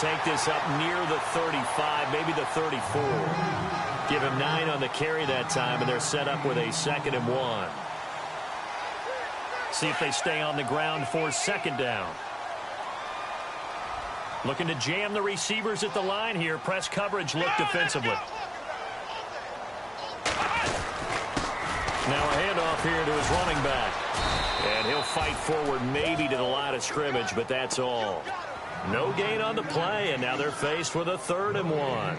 take this up near the 35, maybe the 34. Give him 9 on the carry that time, and they're set up with a 2nd and 1. See if they stay on the ground for 2nd down. Looking to jam the receivers at the line here. Press coverage look defensively. Now a handoff here to his running back. And he'll fight forward maybe to the line of scrimmage, but that's all. No gain on the play, and now they're faced with a 3rd and 1.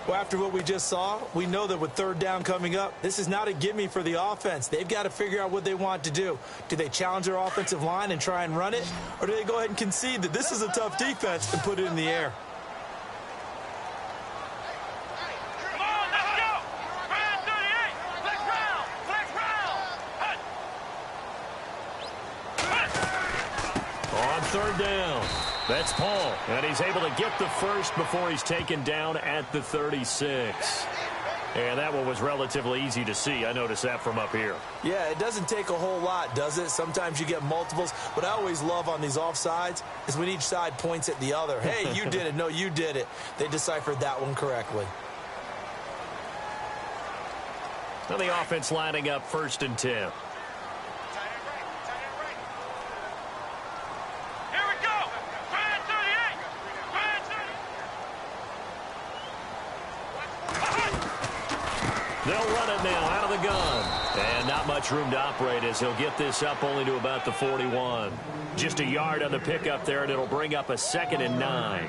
Well, after what we just saw, we know that with 3rd down coming up, this is not a gimme for the offense. They've got to figure out what they want to do. Do they challenge their offensive line and try and run it? Or do they go ahead and concede that this is a tough defense and put it in the air? On 3rd down. That's Paul, and he's able to get the first before he's taken down at the 36. And that one was relatively easy to see. I noticed that from up here. Yeah, it doesn't take a whole lot, does it? Sometimes you get multiples. What I always love on these offsides is when each side points at the other. Hey, you did it. No, you did it. They deciphered that one correctly. Now the offense lining up 1st and 10. They'll run it now out of the gun. And not much room to operate as he'll get this up only to about the 41. Just a yard on the pickup there, and it'll bring up a 2nd and 9.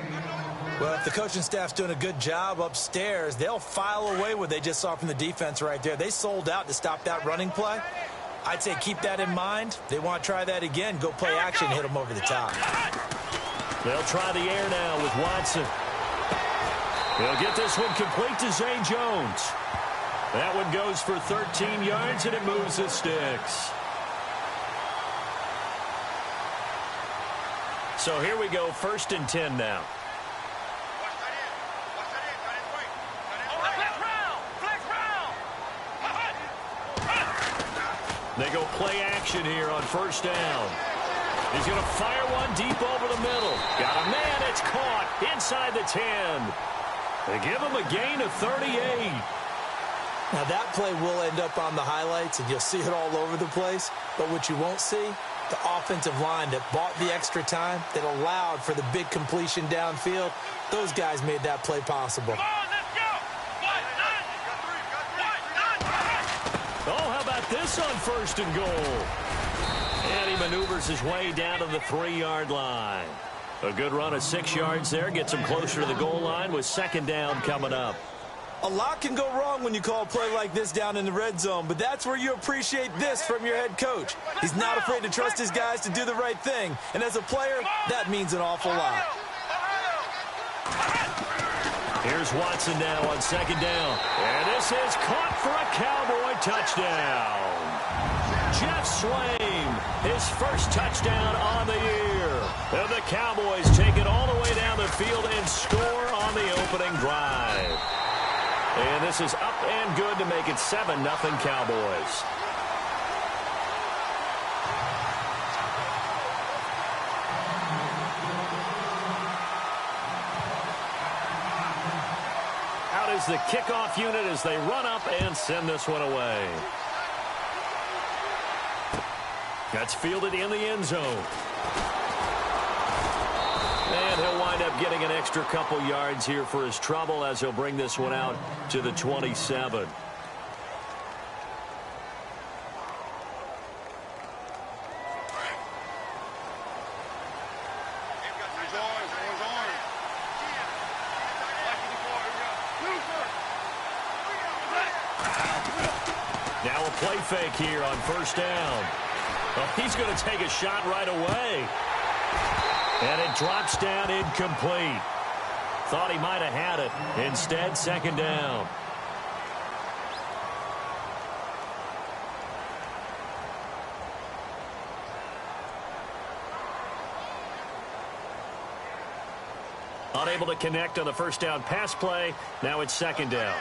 Well, if the coaching staff's doing a good job upstairs, they'll file away what they just saw from the defense right there. They sold out to stop that running play. I'd say keep that in mind. They want to try that again. Go play action, hit them over the top. They'll try the air now with Watson. He'll get this one complete to Zay Jones. That one goes for 13 yards, and it moves the sticks. So here we go, 1st and 10 now. They go play action here on 1st down. He's going to fire one deep over the middle. Got a man, it's caught inside the 10. They give him a gain of 38. Now, that play will end up on the highlights, and you'll see it all over the place. But what you won't see, the offensive line that bought the extra time, that allowed for the big completion downfield, those guys made that play possible. Oh, how about this on 1st and goal? And he maneuvers his way down to the 3-yard line. A good run of 6 yards there, gets him closer to the goal line with 2nd down coming up. A lot can go wrong when you call a play like this down in the red zone, but that's where you appreciate this from your head coach. He's not afraid to trust his guys to do the right thing, and as a player, that means an awful lot. Here's Watson now on 2nd down, and this is caught for a Cowboy touchdown. Jeff Swain, his first touchdown on the year. And the Cowboys take it all the way down the field and score on the opening drive. And this is up and good to make it 7-0 Cowboys. Out is the kickoff unit as they run up and send this one away. That's fielded in the end zone. And he'll wind up getting an extra couple yards here for his trouble as he'll bring this one out to the 27. Now a play fake here on 1st down. Well, he's going to take a shot right away. And it drops down incomplete. Thought he might have had it. Instead, 2nd down. Unable to connect on the 1st down pass play. Now it's 2nd down.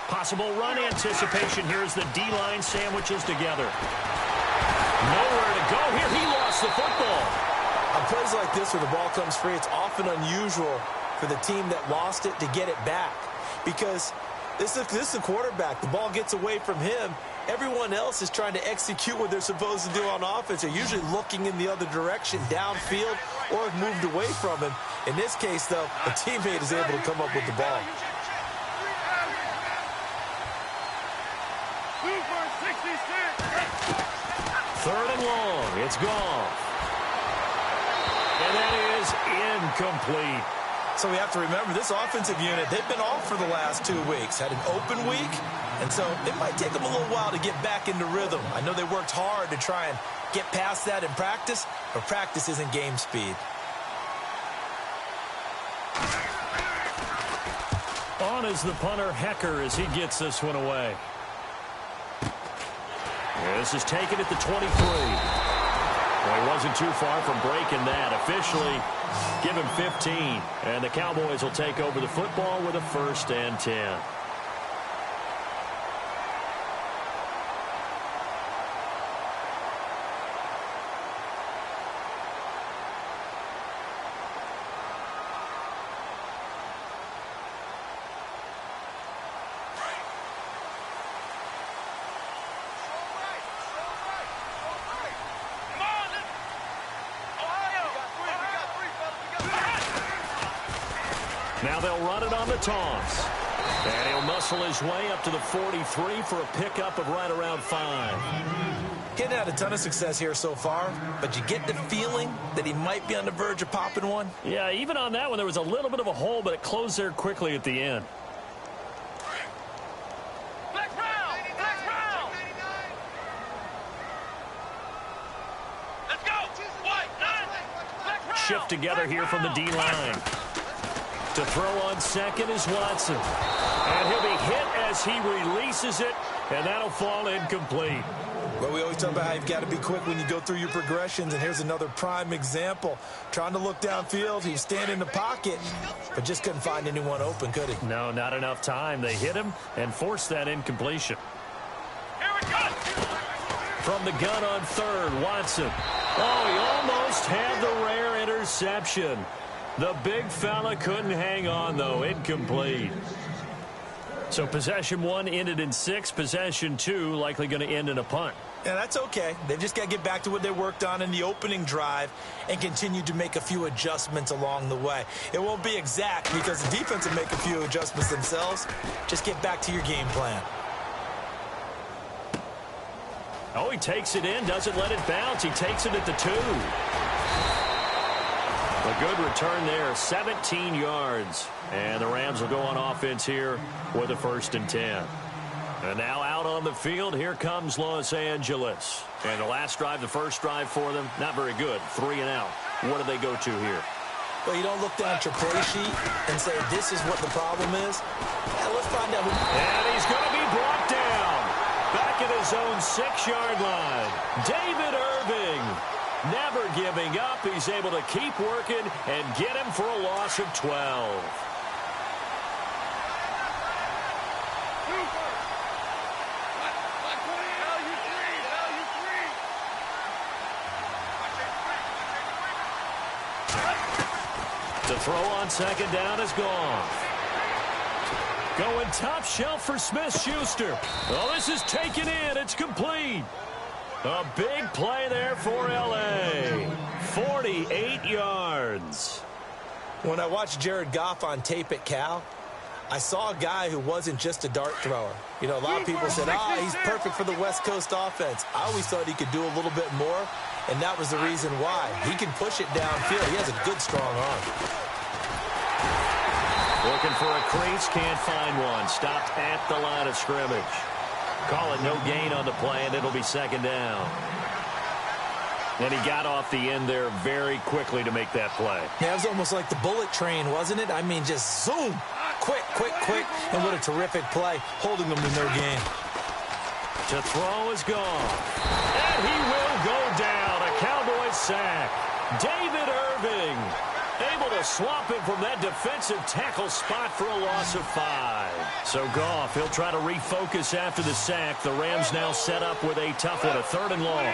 Possible run anticipation here as the D-line sandwiches together. Nowhere to go here. He lost the football. A plays like this where the ball comes free, it's often unusual for the team that lost it to get it back. Because this is a quarterback. The ball gets away from him. Everyone else is trying to execute what they're supposed to do on offense. They're usually looking in the other direction, downfield, or have moved away from him. In this case, though, a teammate is able to come up with the ball. Third and long. It's gone. And that is incomplete. So we have to remember this offensive unit, they've been off for the last 2 weeks, had an open week, and so it might take them a little while to get back into rhythm. I know they worked hard to try and get past that in practice, but practice isn't game speed. On is the punter, Hecker, as he gets this one away. This is taken at the 23. Well, he wasn't too far from breaking that. Officially, give him 15. And the Cowboys will take over the football with a 1st and 10. Now they'll run it on the toss. And he'll muscle his way up to the 43 for a pickup of right around 5. Getting had a ton of success here so far, but you get the feeling that he might be on the verge of popping one? Yeah, even on that one, there was a little bit of a hole, but it closed there quickly at the end. Let's go. White, 9. Shift together here from the D-line. To throw on second is Watson. And he'll be hit as he releases it, and that'll fall incomplete. Well, we always talk about how you've got to be quick when you go through your progressions, and here's another prime example. Trying to look downfield, he was standing in the pocket, but just couldn't find anyone open, could he? No, not enough time. They hit him and forced that incompletion. Here we go. From the gun on third, Watson. Oh, he almost had the rare interception. The big fella couldn't hang on, though. Incomplete. So possession 1 ended in 6. Possession 2 likely going to end in a punt. Yeah, that's okay. They've just got to get back to what they worked on in the opening drive and continue to make a few adjustments along the way. It won't be exact because the defense will make a few adjustments themselves. Just get back to your game plan. Oh, he takes it in, doesn't let it bounce. He takes it at the 2. A good return there, 17 yards. And the Rams will go on offense here with a 1st and 10. And now out on the field, here comes Los Angeles. And the last drive, the first drive for them, not very good. 3 and out. What do they go to here? Well, you don't look down at your play sheet and say, this is what the problem is. Yeah, let's find out. And he's going to be brought down. Back at his own 6-yard line. David Irving. Never giving up. He's able to keep working and get him for a loss of 12. To throw on second down is gone. Going top shelf for Smith-Schuster. Oh, this is taken in. It's complete. A big play there for L.A. 48 yards. When I watched Jared Goff on tape at Cal, I saw a guy who wasn't just a dart thrower. You know, a lot of people said, he's perfect for the West Coast offense. I always thought he could do a little bit more, and that was the reason why. He can push it downfield. He has a good, strong arm. Looking for a crease, can't find one. Stopped at the line of scrimmage. Call it no gain on the play, and it'll be second down. And he got off the end there very quickly to make that play. Yeah, it was almost like the bullet train, wasn't it? I mean, just zoom. Quick, quick, quick. And what a terrific play, holding them to no gain. To throw is gone. And he will go down. A Cowboys sack. David Irving able to swap him from that defensive tackle spot for a loss of 5. So Goff, he'll try to refocus after the sack. The Rams now set up with a tough one, a 3rd and long.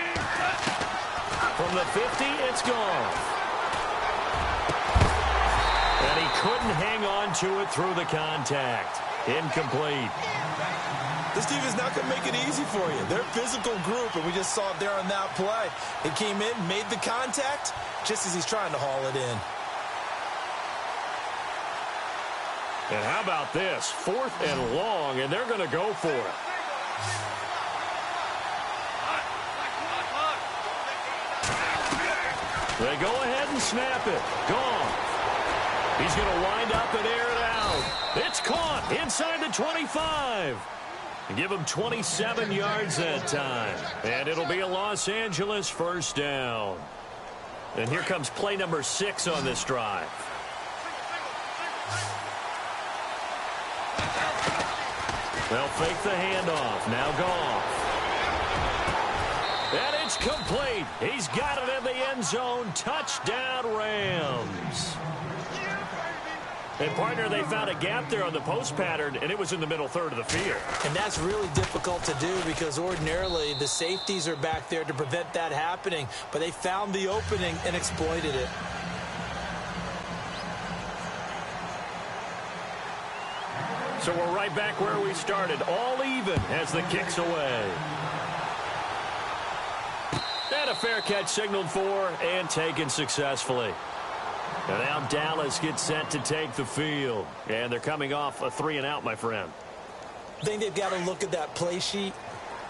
From the 50, it's gone. couldn't hang on to it through the contact. Incomplete. This team is not going to make it easy for you. They're a physical group, and we just saw it there on that play. He came in, made the contact, just as he's trying to haul it in. And how about this? 4th and long, and they're going to go for it. They go ahead and snap it. Gone. He's going to wind up and air it out. It's caught inside the 25. Give him 27 yards that time. And it'll be a Los Angeles first down. And here comes play number 6 on this drive. They'll fake the handoff. Now Goff. And it's complete. He's got it in the end zone. Touchdown, Rams. And, partner, they found a gap there on the post pattern, and it was in the middle third of the field. And that's really difficult to do because ordinarily the safeties are back there to prevent that happening. But they found the opening and exploited it. So we're right back where we started, all even as the kick's away. And a fair catch signaled for and taken successfully. And now Dallas gets set to take the field. And they're coming off a 3-and-out, my friend. I think they've got to look at that play sheet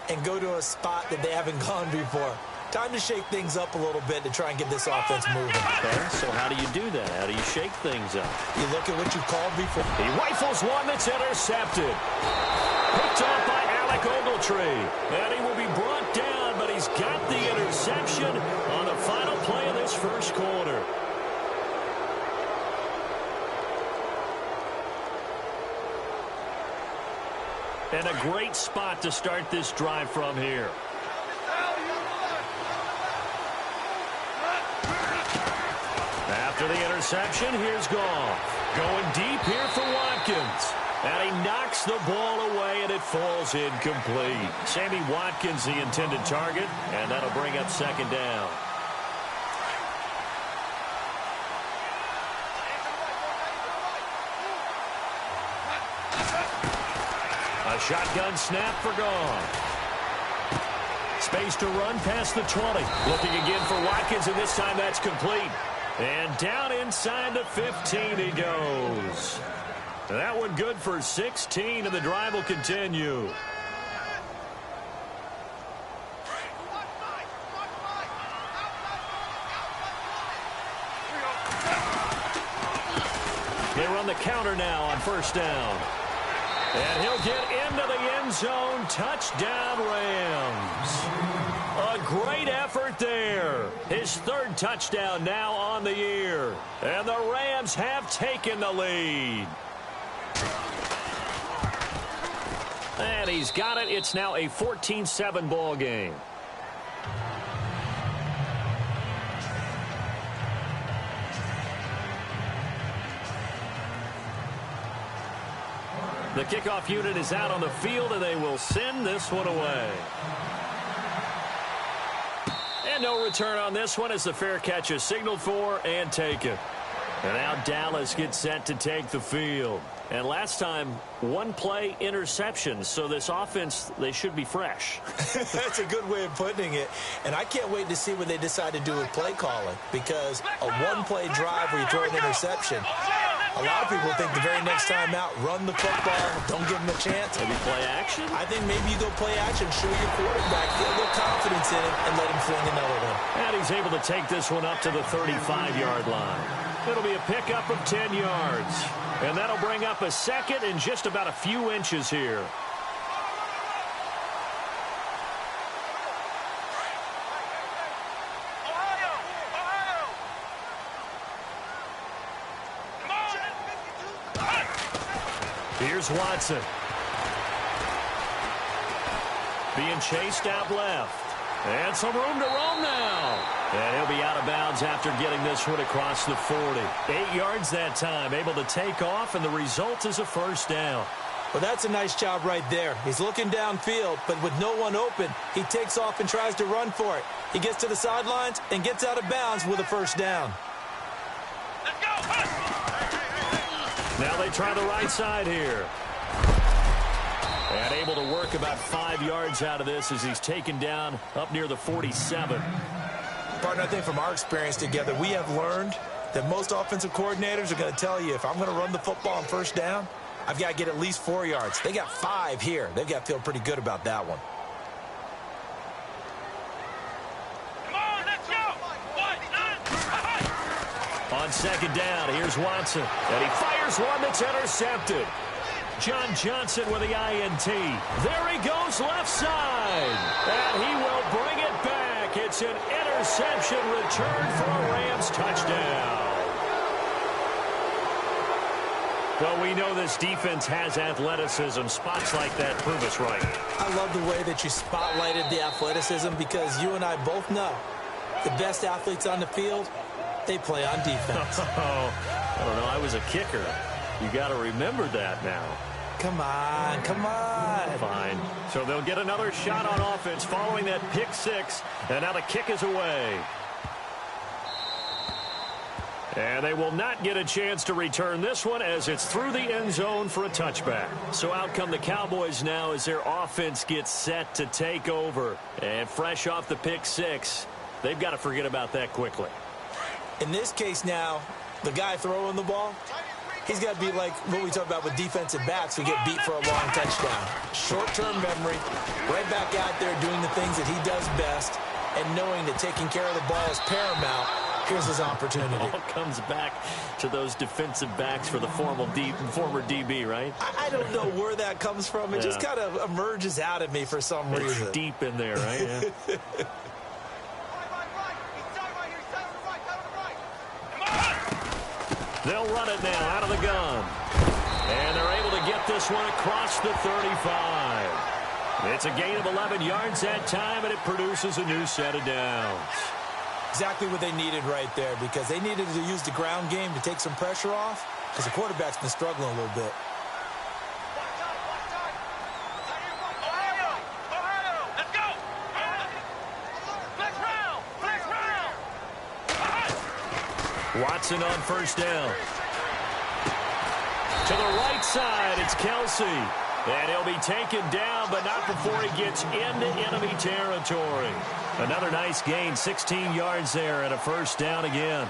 and go to a spot that they haven't gone before. Time to shake things up a little bit to try and get this offense moving. Okay, so how do you do that? How do you shake things up? You look at what you called before. He rifles one that's intercepted. Picked off by Alec Ogletree. And he will be brought down, but he's got the interception on the final play of this first quarter. And a great spot to start this drive from here. After the interception, here's Goff. Going deep here for Watkins. And he knocks the ball away, and it falls incomplete. Sammy Watkins, the intended target, and that'll bring up second down. A shotgun snap for Goff. Space to run past the 20. Looking again for Watkins, and this time that's complete. And down inside the 15 he goes. That one good for 16, and the drive will continue. They run the counter now on first down. And he'll get into the end zone. Touchdown, Rams. A great effort there. His 3rd touchdown now on the year. And the Rams have taken the lead. And he's got it. It's now a 14-7 ball game. The kickoff unit is out on the field, and they will send this one away. And no return on this one as the fair catch is signaled for and taken. And now Dallas gets set to take the field. And last time, 1 play interception. So this offense, they should be fresh. That's a good way of putting it. And I can't wait to see what they decide to do with play calling. Because a 1-play drive where you throw an interception, a lot of people think the very next time out, run the football, don't give them a chance. Maybe play action? I think maybe you go play action, show your quarterback, get a little confidence in him, and let him fling another one. And he's able to take this one up to the 35-yard line. It'll be a pickup of 10 yards. And that'll bring up a second and just about a few inches here. Here's Watson. Being chased out left. And some room to roam now. And he'll be out of bounds after getting this one across the 40. 8 yards that time, able to take off, and the result is a first down. Well, that's a nice job right there. He's looking downfield, but with no one open, he takes off and tries to run for it. He gets to the sidelines and gets out of bounds with a first down. Let's go. Now they try the right side here. And able to work about 5 yards out of this as he's taken down up near the 47. Partner, I think from our experience together, we have learned that most offensive coordinators are going to tell you, if I'm going to run the football on first down, I've got to get at least 4 yards. They got 5 here. They've got to feel pretty good about that one. Come on, let's go. On second down, here's Watson. And he fires one that's intercepted. John Johnson with the INT. There he goes left side. And he will bring it back. It's an interception return for a Rams touchdown. Well, we know this defense has athleticism. Spots like that prove us right. I love the way that you spotlighted the athleticism because you and I both know the best athletes on the field, they play on defense. Oh, I don't know. I was a kicker. You got to remember that now. Come on, come on. Fine. So they'll get another shot on offense following that pick six. And now the kick is away. And they will not get a chance to return this one as it's through the end zone for a touchback. So out come the Cowboys now as their offense gets set to take over. And fresh off the pick six, they've got to forget about that quickly. In this case now, the guy throwing the ball, he's got to be like what we talk about with defensive backs who get beat for a long touchdown. Short-term memory, right back out there doing the things that he does best, and knowing that taking care of the ball is paramount. Here's his opportunity. It all comes back to those defensive backs for the former DB, right? I don't know where that comes from. It just kind of emerges out of me for some reason. It's deep in there, right? Yeah. They'll run it now out of the gun. And they're able to get this one across the 35. It's a gain of 11 yards that time, and it produces a new set of downs. Exactly what they needed right there, because they needed to use the ground game to take some pressure off, because the quarterback's been struggling a little bit. Watson on first down. To the right side, it's Kelsey. And he'll be taken down, but not before he gets into enemy territory. Another nice gain, 16 yards there, and a first down again.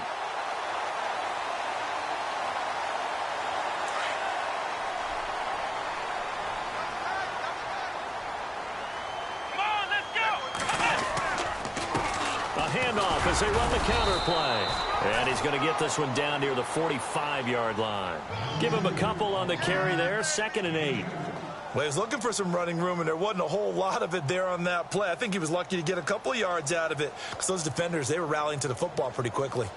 A handoff as they run the counter play. And he's going to get this one down near the 45-yard line. Give him a couple on the carry there, 2nd and 8. Well, he was looking for some running room, and there wasn't a whole lot of it there on that play. I think he was lucky to get a couple of yards out of it, because those defenders, they were rallying to the football pretty quickly.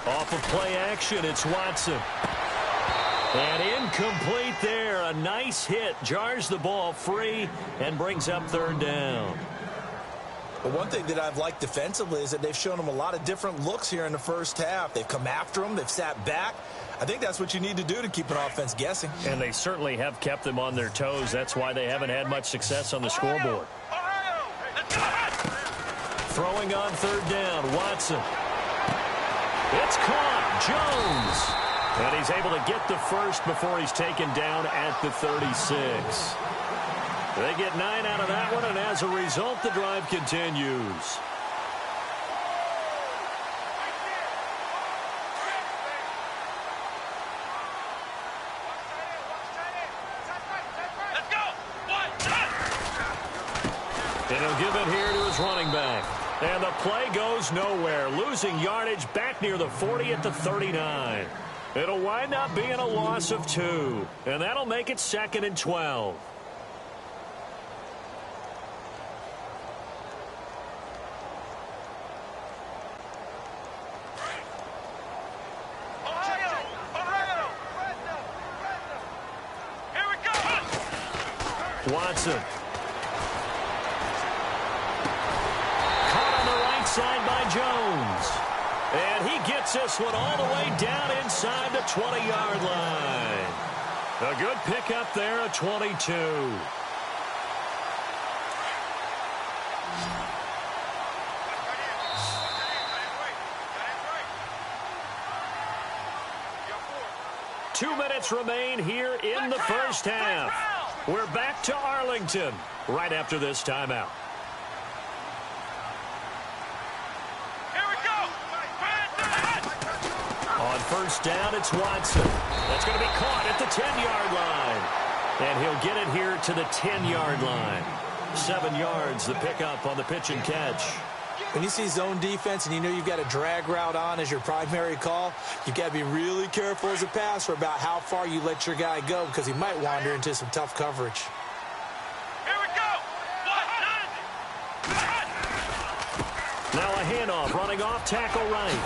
Off of play action, it's Watson. And incomplete there. A nice hit. Jars the ball free and brings up 3rd down. But one thing that I've liked defensively is that they've shown them a lot of different looks here in the first half. They've come after them. They've sat back. I think that's what you need to do to keep an offense guessing. And they certainly have kept them on their toes. That's why they haven't had much success on the scoreboard. Throwing on 3rd down, Watson. It's caught. Jones. And he's able to get the first before he's taken down at the 36. They get 9 out of that one, and as a result, the drive continues. Let's go. And he'll give it here to his running back. And the play goes nowhere, losing yardage back near the 40 at the 39. It'll wind up being a loss of 2, and that'll make it 2nd and 12. Here we go. Watson. Caught on the right side by Jones. And he gets gets this one all the way down inside the 20-yard line. A good pickup there at 22. Two minutes remain here in the first half. We're back to Arlington right after this timeout. Here we go. On first down, it's Watson. That's going to be caught at the 10-yard line. And he'll get it here to the 10-yard line. 7 yards, the pickup on the pitch and catch. When you see zone defense and you know you've got a drag route on as your primary call, you've got to be really careful as a passer about how far you let your guy go because he might wander into some tough coverage. Here we go. Now a handoff running off tackle right.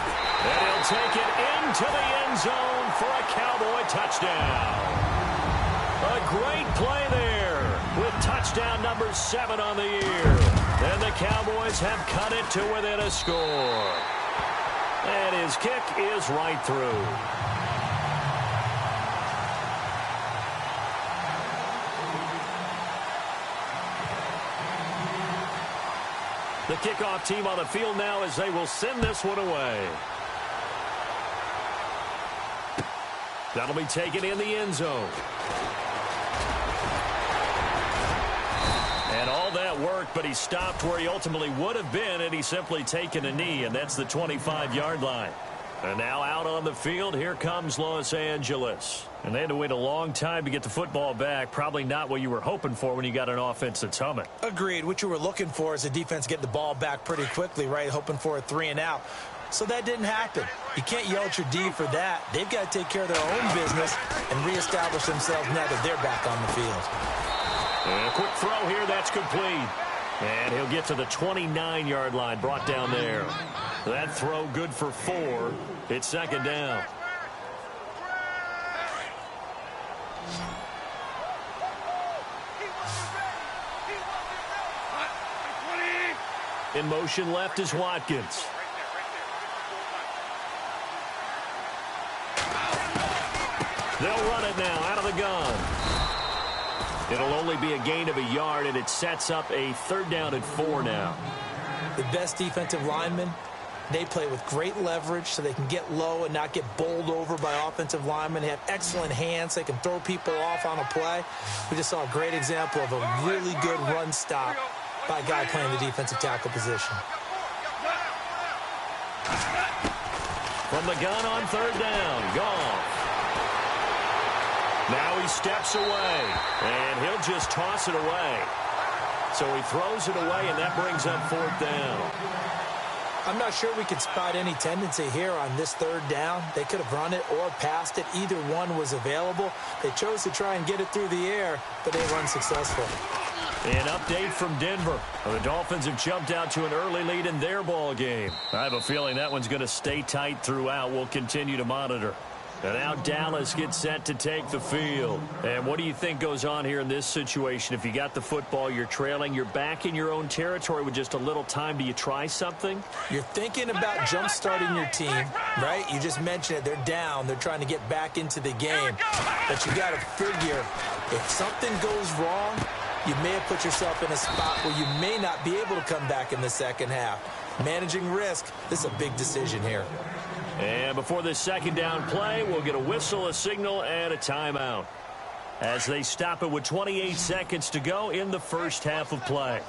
And he'll take it into the end zone for a Cowboy touchdown. A great play there with touchdown number 7 on the year. And the Cowboys have cut it to within a score. And his kick is right through. The kickoff team on the field now as they will send this one away. That'll be taken in the end zone. And all that worked, but he stopped where he ultimately would have been, and he's simply taken a knee, and that's the 25-yard line. And now out on the field, here comes Los Angeles. And they had to wait a long time to get the football back. Probably not what you were hoping for when you got an offense that's humming. Agreed. What you were looking for is the defense getting the ball back pretty quickly, right? Hoping for a 3-and-out. So that didn't happen. You can't yell at your D for that. They've got to take care of their own business and reestablish themselves now that they're back on the field. And a quick throw here, that's complete. And he'll get to the 29-yard line, brought down there. That throw good for 4. It's second down. In motion left is Watkins. They'll run it now out of the gun. It'll only be a gain of a yard, and it sets up a 3rd down and 4 now. The best defensive linemen, they play with great leverage so they can get low and not get bowled over by offensive linemen. They have excellent hands. They can throw people off on a play. We just saw a great example of a really good run stop by a guy playing the defensive tackle position. From the gun on 3rd down, Goff. Now he steps away, and he'll just toss it away. So he throws it away, and that brings up 4th down. I'm not sure we could spot any tendency here on this 3rd down. They could have run it or passed it. Either one was available. They chose to try and get it through the air, but they were unsuccessful. An update from Denver. The Dolphins have jumped out to an early lead in their ball game. I have a feeling that one's going to stay tight throughout. We'll continue to monitor. And now Dallas gets set to take the field. And what do you think goes on here in this situation? If you got the football, you're trailing, you're back in your own territory with just a little time. Do you try something? You're thinking about jump-starting your team, right? You just mentioned it. They're down. They're trying to get back into the game. But you got to figure if something goes wrong, you may have put yourself in a spot where you may not be able to come back in the second half. Managing risk, this is a big decision here. And before this 2nd down play, we'll get a whistle, a signal, and a timeout as they stop it with 28 seconds to go in the first half of play.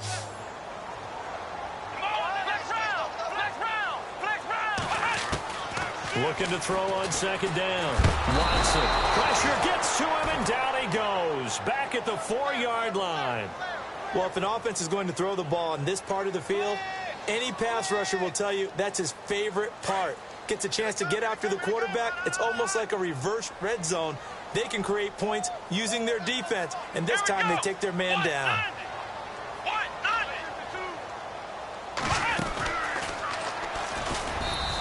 Looking to throw on 2nd down. Watson. Pressure gets to him, and down he goes. Back at the 4-yard line. Well, if an offense is going to throw the ball in this part of the field, any pass rusher will tell you that's his favorite part. Gets a chance to get after the quarterback. It's almost like a reverse red zone. They can create points using their defense, and this time they take their man down.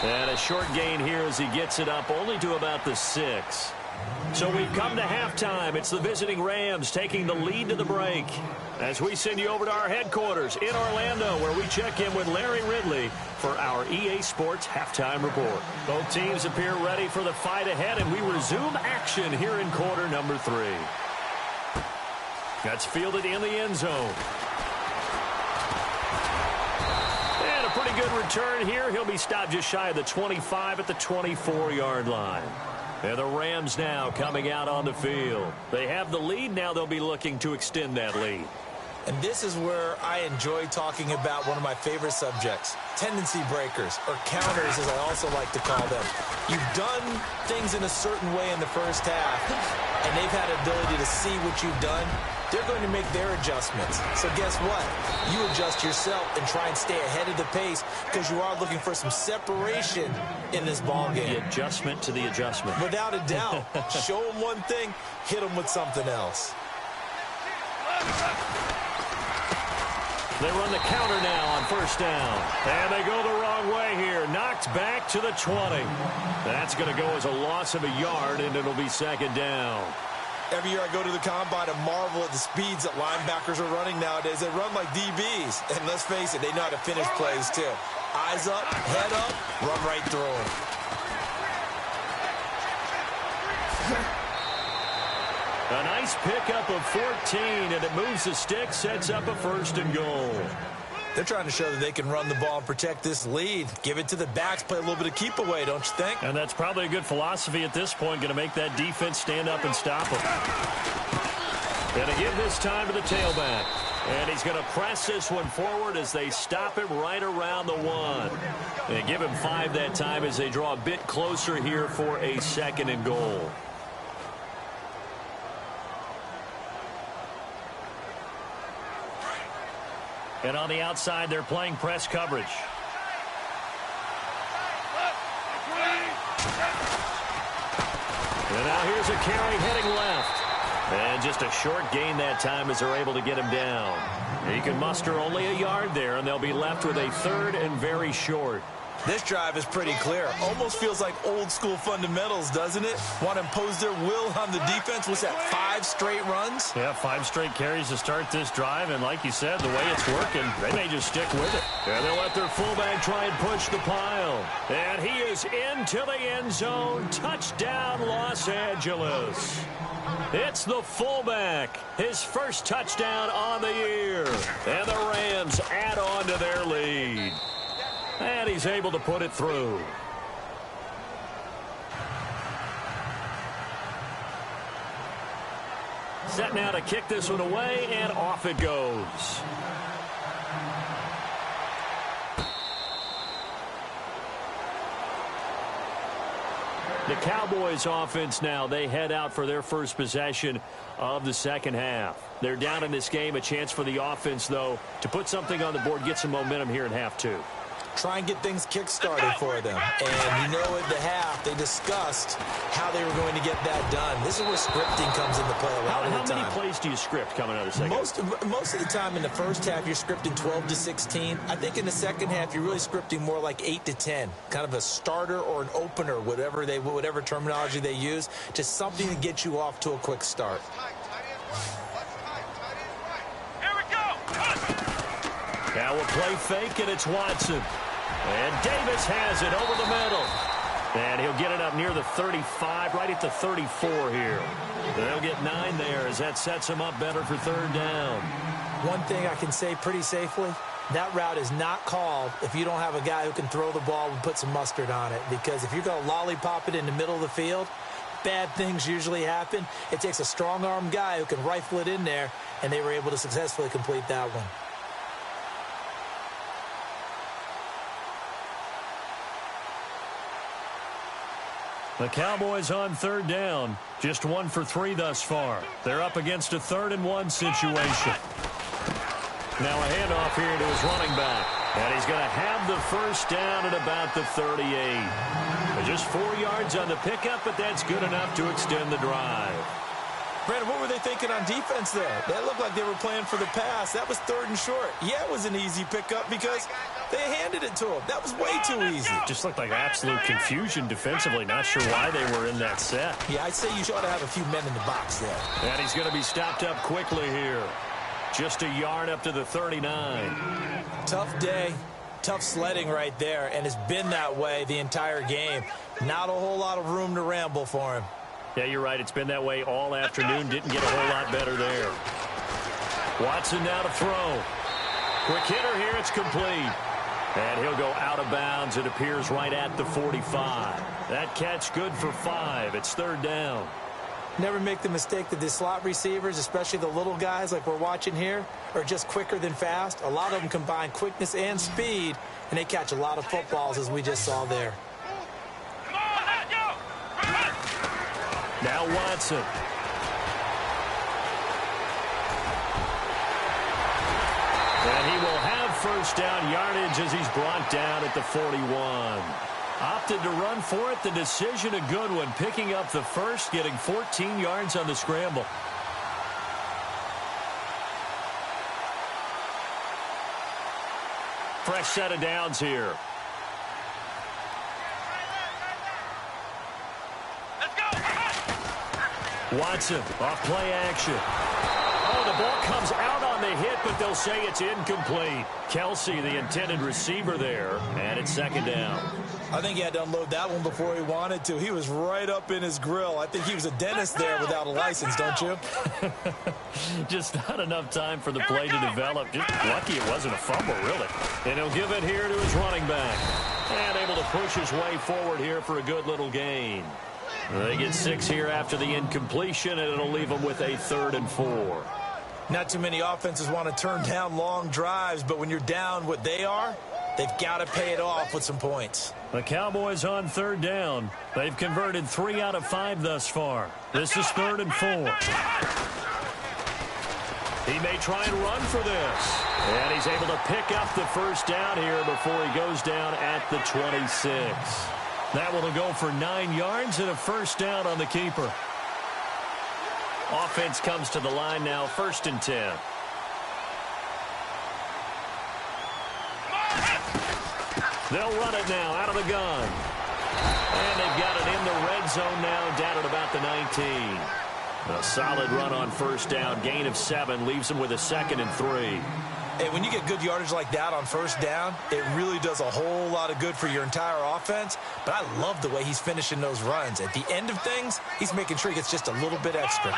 And a short gain here as he gets it up only to about the 6. So we've come to halftime. It's the visiting Rams taking the lead to the break. As we send you over to our headquarters in Orlando, where we check in with Larry Ridley for our EA Sports Halftime Report. Both teams appear ready for the fight ahead, and we resume action here in quarter number 3. That's fielded in the end zone. And a pretty good return here. He'll be stopped just shy of the 25 at the 24-yard line. And the Rams now coming out on the field. They have the lead. Now they'll be looking to extend that lead. And this is where I enjoy talking about one of my favorite subjects, tendency breakers, or counters as I also like to call them. You've done things in a certain way in the first half, and they've had an ability to see what you've done. They're going to make their adjustments. So guess what? You adjust yourself and try and stay ahead of the pace because you are looking for some separation in this ball game. The adjustment to the adjustment. Without a doubt. Show them one thing, hit them with something else. They run the counter now on first down. And they go the wrong way here. Knocked back to the 20. That's going to go as a loss of a yard, and it'll be second down. Every year I go to the combine and marvel at the speeds that linebackers are running nowadays. They run like DBs. And let's face it, they know how to finish plays too. Eyes up, head up, run right through them. A nice pickup of 14, and it moves the stick, sets up a first and goal. They're trying to show that they can run the ball and protect this lead. Give it to the backs, play a little bit of keep away, don't you think? And that's probably a good philosophy at this point, going to make that defense stand up and stop them. Going to give this time to the tailback. And he's going to press this one forward as they stop him right around the 1. And give him 5 that time as they draw a bit closer here for a second and goal. And on the outside, they're playing press coverage. And now here's a carry heading left. And just a short gain that time as they're able to get him down. He can muster only a yard there, and they'll be left with a third and very short. This drive is pretty clear. Almost feels like old school fundamentals, doesn't it? Want to impose their will on the defense. What's that, 5 straight runs? Yeah, 5 straight carries to start this drive. And like you said, the way it's working, they may just stick with it. And they'll let their fullback try and push the pile. And he is into the end zone. Touchdown, Los Angeles. It's the fullback. His first touchdown on the year. And the Rams add on to their lead. And he's able to put it through. Set now to kick this one away, and off it goes. The Cowboys offense now, they head out for their first possession of the second half. They're down in this game. A chance for the offense, though, to put something on the board, get some momentum here in half 2. Try and get things kick-started for them. And you know at the half, they discussed how they were going to get that done. This is where scripting comes into play a lot of the time. How many plays do you script coming out of the second half? Most of the time in the first half, you're scripting 12 to 16. I think in the second half, you're really scripting more like 8 to 10. Kind of a starter or an opener, whatever terminology they use. Just something to get you off to a quick start. Now we'll play fake, and it's Watson. And Davis has it over the middle. And he'll get it up near the 35, right at the 34 here. They'll get 9 there as that sets him up better for third down. One thing I can say pretty safely, that route is not called if you don't have a guy who can throw the ball and put some mustard on it. Because if you're going to lollipop it in the middle of the field, bad things usually happen. It takes a strong-arm guy who can rifle it in there, and they were able to successfully complete that one. The Cowboys on third down. Just 1 for 3 thus far. They're up against a 3rd and 1 situation. Now a handoff here to his running back. And he's going to have the first down at about the 38. Just 4 yards on the pickup, but that's good enough to extend the drive. Brandon, what were they thinking on defense there? They looked like they were playing for the pass. That was 3rd and short. Yeah, it was an easy pickup because they handed it to him. That was way too easy. Just looked like absolute confusion defensively. Not sure why they were in that set. Yeah, I'd say you ought to have a few men in the box there. And he's going to be stopped up quickly here. Just a yard up to the 39. Tough day, tough sledding right there, and it's been that way the entire game. Not a whole lot of room to ramble for him. Yeah, you're right. It's been that way all afternoon. Didn't get a whole lot better there. Watson now to throw. Quick hitter here. It's complete. And he'll go out of bounds. It appears right at the 45. That catch good for 5. It's 3rd down. Never make the mistake that the slot receivers, especially the little guys like we're watching here, are just quicker than fast. A lot of them combine quickness and speed, and they catch a lot of footballs, as we just saw there. Now Watson. And he will have first down yardage as he's brought down at the 41. Opted to run for it. The decision a good one. Picking up the first, getting 14 yards on the scramble. Fresh set of downs here. Watson off play action. Oh, the ball comes out on the hit, but they'll say it's incomplete. Kelsey, the intended receiver there, and it's 2nd down. I think he had to unload that one before he wanted to. He was right up in his grill. I think he was a dentist there without a license, don't you? Just not enough time for the play to develop. Just lucky it wasn't a fumble, really. And he'll give it here to his running back. And able to push his way forward here for a good little gain. They get 6 here after the incompletion, and it'll leave them with a 3rd and 4. Not too many offenses want to turn down long drives, but when you're down what they are, they've got to pay it off with some points. The Cowboys on 3rd down. They've converted 3 out of 5 thus far. This is 3rd and 4. He may try and run for this. And he's able to pick up the first down here before he goes down at the 26. That will go for 9 yards and a first down on the keeper. Offense comes to the line now, 1st and 10. They'll run it now out of the gun. And they've got it in the red zone now, down at about the 19. A solid run on first down, gain of 7, leaves them with a 2nd and 3. Hey, when you get good yardage like that on first down, it really does a whole lot of good for your entire offense. But I love the way he's finishing those runs. At the end of things, he's making sure he gets just a little bit extra.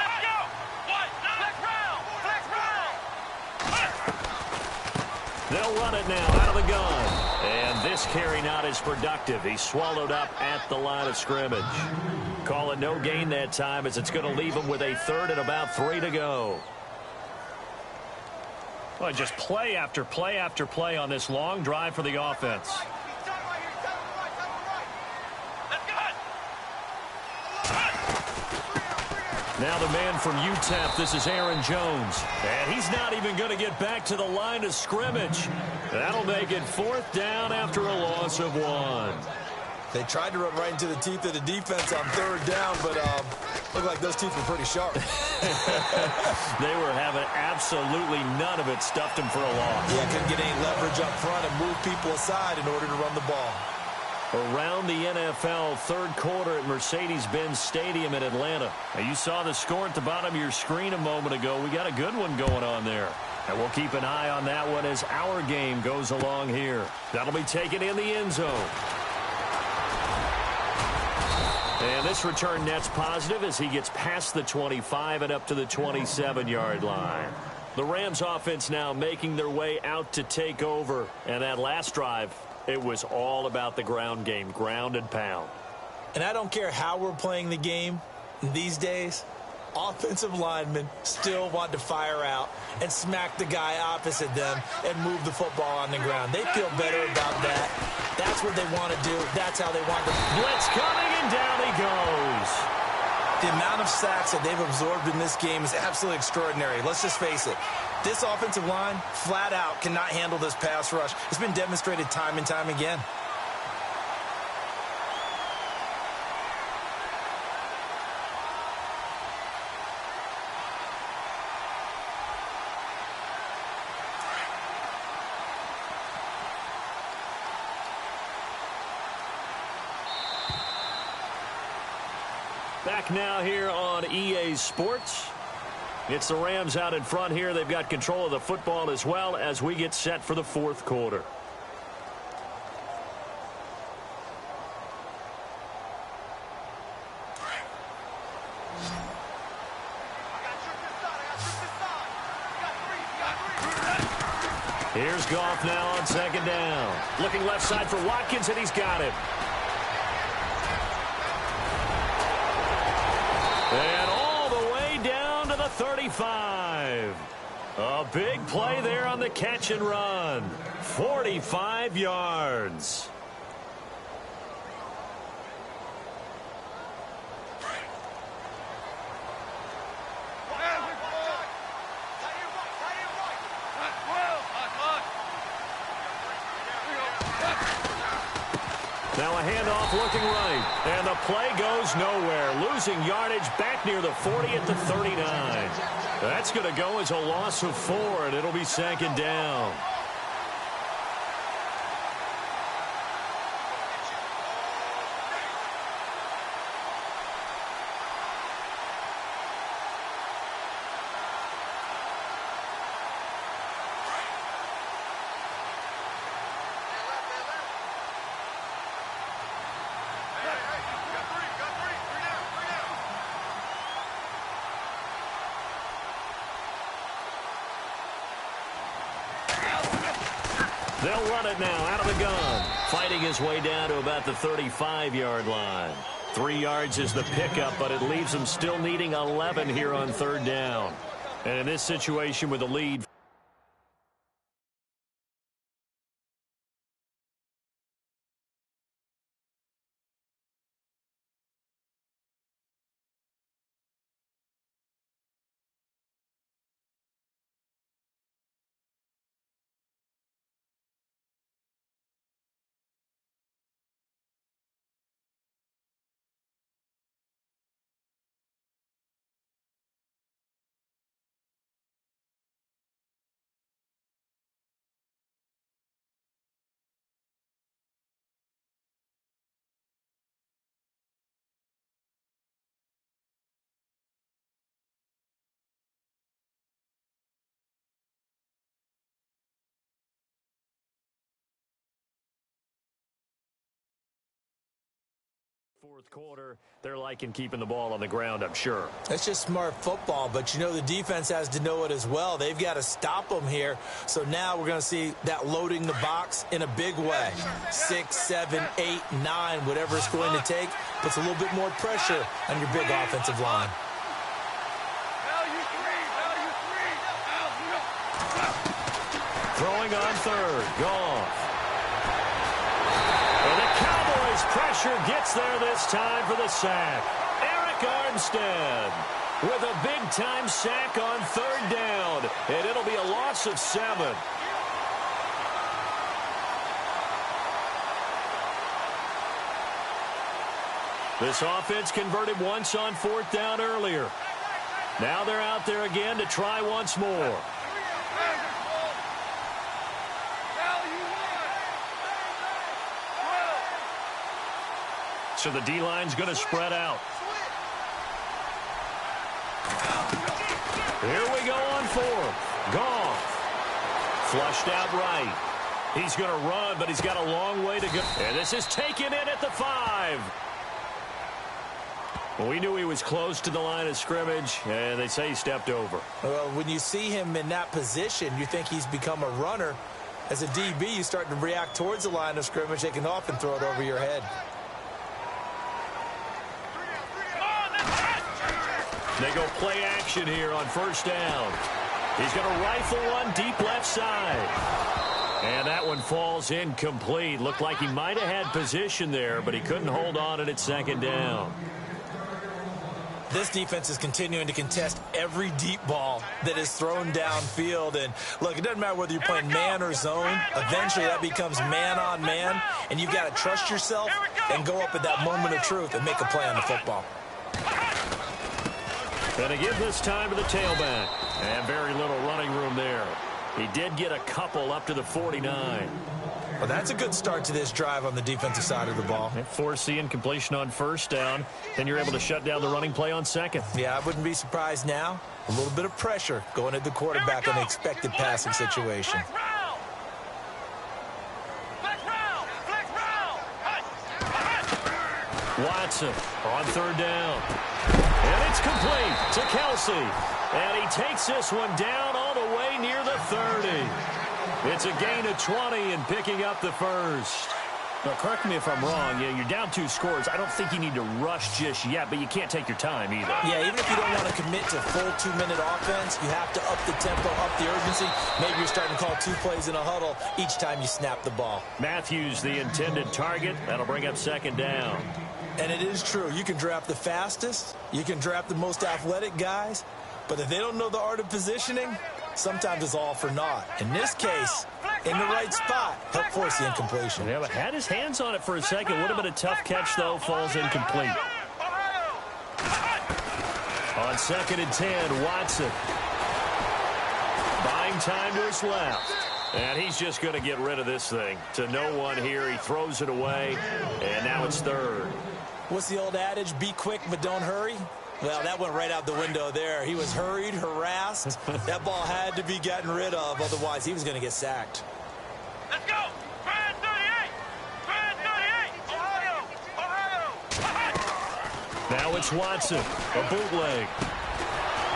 They'll run it now out of the gun. And this carry not as productive. He's swallowed up at the line of scrimmage. Call it no gain that time as it's going to leave him with a 3rd and about 3 to go. Well, just play after play after play on this long drive for the offense. Now the man from UTEP, this is Aaron Jones. And he's not even going to get back to the line of scrimmage. That'll make it 4th down after a loss of 1. They tried to run right into the teeth of the defense on 3rd down, but looked like those teeth were pretty sharp. They were having absolutely none of it, stuffed them for a loss. Yeah, couldn't get any leverage up front and move people aside in order to run the ball. Around the NFL, 3rd quarter at Mercedes-Benz Stadium in Atlanta. Now, you saw the score at the bottom of your screen a moment ago. We got a good one going on there. And we'll keep an eye on that one as our game goes along here. That'll be taken in the end zone. And this return net's positive as he gets past the 25 and up to the 27-yard line. The Rams offense now making their way out to take over. And that last drive, it was all about the ground game, ground and pound. And I don't care how we're playing the game these days, offensive linemen still want to fire out and smack the guy opposite them and move the football on the ground. They feel better about that. That's what they want to do. That's how they want to. Blitz coming, and down he goes. The amount of sacks that they've absorbed in this game is absolutely extraordinary. Let's just face it. This offensive line, flat out, cannot handle this pass rush. It's been demonstrated time and time again. Back now here on EA Sports. It's the Rams out in front here. They've got control of the football as well as we get set for the fourth quarter. Here's Goff now on second down. Looking left side for Watkins, and he's got it. And all the way down to the 35. A big play there on the catch and run. 45 yards. Now a handoff looking right, and the play goes nowhere. Losing yardage back near the 40 at the 39. That's going to go as a loss of 4, and it'll be second down. They'll run it now out of the gun. Fighting his way down to about the 35-yard line. 3 yards is the pickup, but it leaves them still needing 11 here on third down. And in this situation with the lead. Fourth quarter, they're liking keeping the ball on the ground, I'm sure. That's just smart football, but you know the defense has to know it as well. They've got to stop them here. So now we're going to see that loading the box in a big way. 6, 7, 8, 9, whatever it's going to take, puts a little bit more pressure on your big offensive line. Throwing on third, Goff. And the Cowboys' pressure gets there this time for the sack. Eric Armstead with a big-time sack on third down, and it'll be a loss of 7. This offense converted once on fourth down earlier. Now they're out there again to try once more. So the D-line's going to spread out. Here we go on fourth. Goff. Flushed out right. He's going to run, but he's got a long way to go. And this is taken in at the 5. Well, we knew he was close to the line of scrimmage, and they say he stepped over. Well, when you see him in that position, you think he's become a runner. As a DB, you start to react towards the line of scrimmage. They can often throw it over your head. They go play action here on first down. He's going to rifle one deep left side. And that one falls incomplete. Looked like he might have had position there, but he couldn't hold on at second down. This defense is continuing to contest every deep ball that is thrown downfield. And, look, it doesn't matter whether you're playing man or zone. Eventually that becomes man on man, and you've got to trust yourself and go up at that moment of truth and make a play on the football. Going to give this time to the tailback. And very little running room there. He did get a couple up to the 49. Well, that's a good start to this drive on the defensive side of the ball. Force the incompletion on first down. Then you're able to shut down the running play on second. Yeah, I wouldn't be surprised now. A little bit of pressure going at the quarterback on the expected passing situation. Watson on third down. And it's complete to Kelsey. And he takes this one down all the way near the 30. It's a gain of 20 and picking up the first. Now, correct me if I'm wrong. Yeah, you're down 2 scores. I don't think you need to rush just yet, but you can't take your time either. Yeah, even if you don't want to commit to full 2-minute offense, you have to up the tempo, up the urgency. Maybe you're starting to call 2 plays in a huddle each time you snap the ball. Matthews, the intended target. That'll bring up second down. And it is true. You can draft the fastest. You can draft the most athletic guys. But if they don't know the art of positioning, sometimes it's all for naught. In this case, in the right spot, help force the incompletion. Yeah, but had his hands on it for a second. Would have been a tough catch, though. Falls incomplete. On 2nd and 10, Watson. Buying time to his left. And he's just going to get rid of this thing. To no one here. He throws it away. And now it's 3rd. What's the old adage? Be quick, but don't hurry. Well, that went right out the window there. He was hurried, harassed. That ball had to be gotten rid of. Otherwise, he was going to get sacked. Let's go. Brand 38. Brand 38. Ohio. Now it's Watson. A bootleg.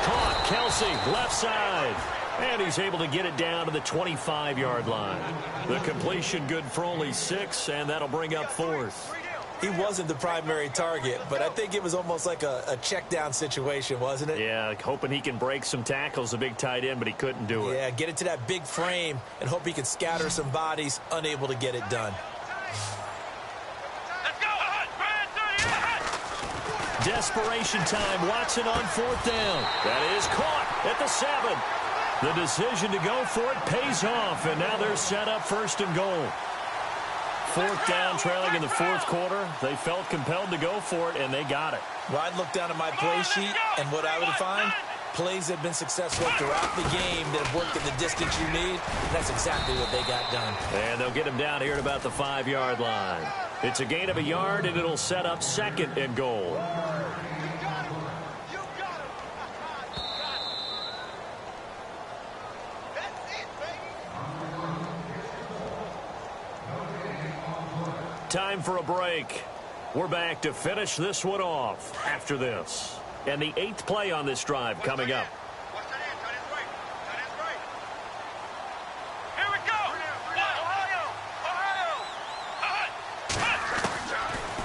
Caught. Kelsey, left side. And he's able to get it down to the 25-yard line. The completion good for only 6, and that'll bring up 4th. He wasn't the primary target, but I think it was almost like a check-down situation, wasn't it? Yeah, hoping he can break some tackles, a big tight end, but he couldn't do it. Yeah, get it to that big frame and hope he can scatter some bodies, unable to get it done. Let's go. Brand 38. Desperation time. Watson on 4th down. That is caught at the 7. The decision to go for it pays off, and now they're set up 1st and goal. 4th down, trailing in the 4th quarter. They felt compelled to go for it, and they got it. Well, I'd look down at my play sheet, and what I would find, plays that have been successful throughout the game that have worked at the distance you need. That's exactly what they got done. And they'll get him down here at about the 5-yard line. It's a gain of a yard, and it'll set up 2nd and goal. Time for a break. We're back to finish this one off after this. And the 8th play on this drive coming up. Here we go. Ohio.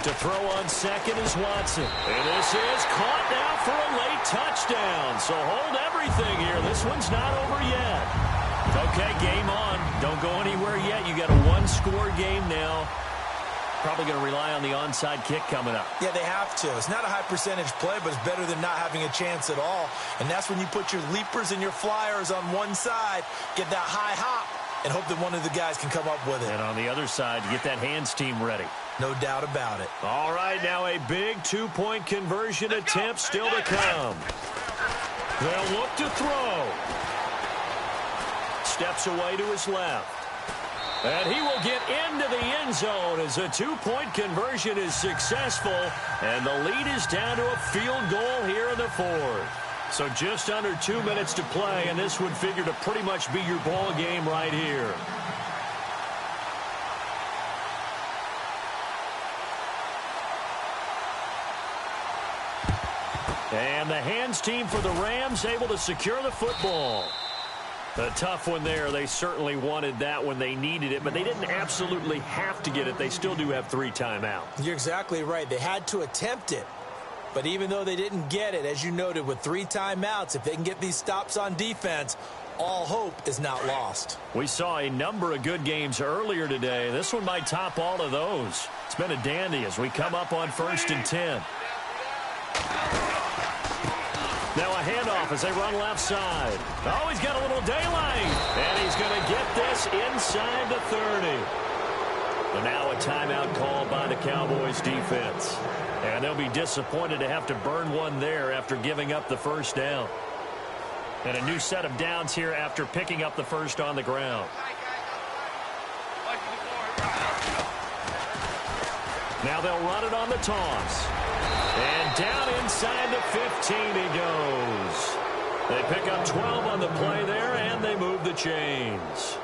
To throw on 2nd is Watson. And this is caught now for a late touchdown. So hold everything here. This one's not over yet. Okay, game on. Don't go anywhere yet. You got a 1-score game now. Probably going to rely on the onside kick coming up. Yeah, they have to. It's not a high percentage play, but it's better than not having a chance at all. And that's when you put your leapers and your flyers on one side, get that high hop, and hope that one of the guys can come up with it. And on the other side, you get that hands team ready. No doubt about it. All right, now a big 2-point conversion attempt still to come. They'll look to throw. Steps away to his left. And he will get into the end zone as a 2-point conversion is successful. And the lead is down to a field goal here in the 4th. So just under 2 minutes to play, and this would figure to pretty much be your ball game right here. And the hands team for the Rams able to secure the football. A tough one there. They certainly wanted that when they needed it, but they didn't absolutely have to get it. They still do have 3 timeouts. You're exactly right. They had to attempt it. But even though they didn't get it, as you noted, with 3 timeouts, if they can get these stops on defense, all hope is not lost. We saw a number of good games earlier today. This one might top all of those. It's been a dandy as we come up on 1st and 10. Now a handoff as they run left side. Oh, he's got a little daylight. And he's going to get this inside the 30. And now a timeout called by the Cowboys defense. And they'll be disappointed to have to burn one there after giving up the 1st down. And a new set of downs here after picking up the 1st on the ground. Now they'll run it on the toss. And down inside the 15 he goes. They pick up 12 on the play there, and they move the chains.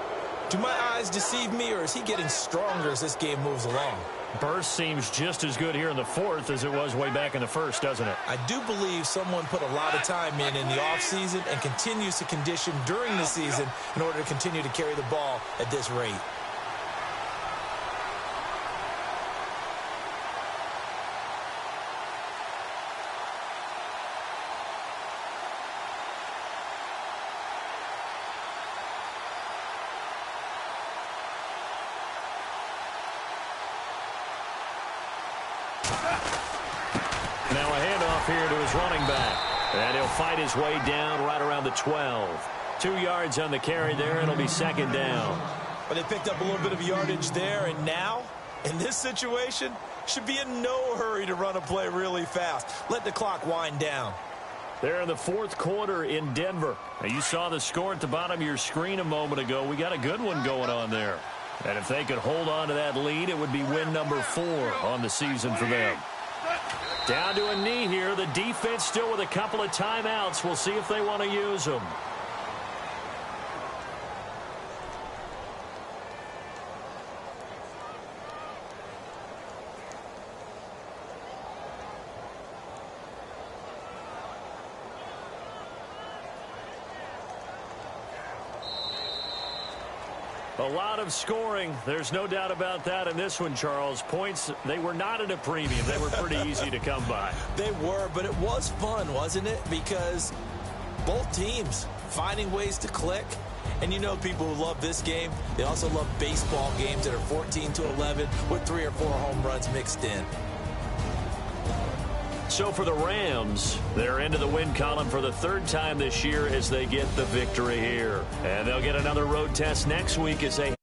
Do my eyes deceive me, or is he getting stronger as this game moves along? Burst seems just as good here in the fourth as it was way back in the first, doesn't it? I do believe someone put a lot of time in the offseason and continues to condition during the season in order to continue to carry the ball at this rate. Now a handoff here to his running back. And he'll fight his way down right around the 12. 2 yards on the carry there, and it'll be second down. But they picked up a little bit of yardage there, and now, in this situation, should be in no hurry to run a play really fast. Let the clock wind down. They're in the fourth quarter in Denver. Now, you saw the score at the bottom of your screen a moment ago. We got a good one going on there. And if they could hold on to that lead, it would be win number 4 on the season for them. Down to a knee here. The defense still with a couple of timeouts. We'll see if they want to use them. A lot of scoring. There's no doubt about that in this one, Charles. Points, they were not at a premium. They were pretty easy to come by. They were, but it was fun, wasn't it? Because both teams finding ways to click. And you know people who love this game, they also love baseball games that are 14-11 with 3 or 4 home runs mixed in. So for the Rams, they're into the win column for the 3rd time this year as they get the victory here. And they'll get another road test next week as they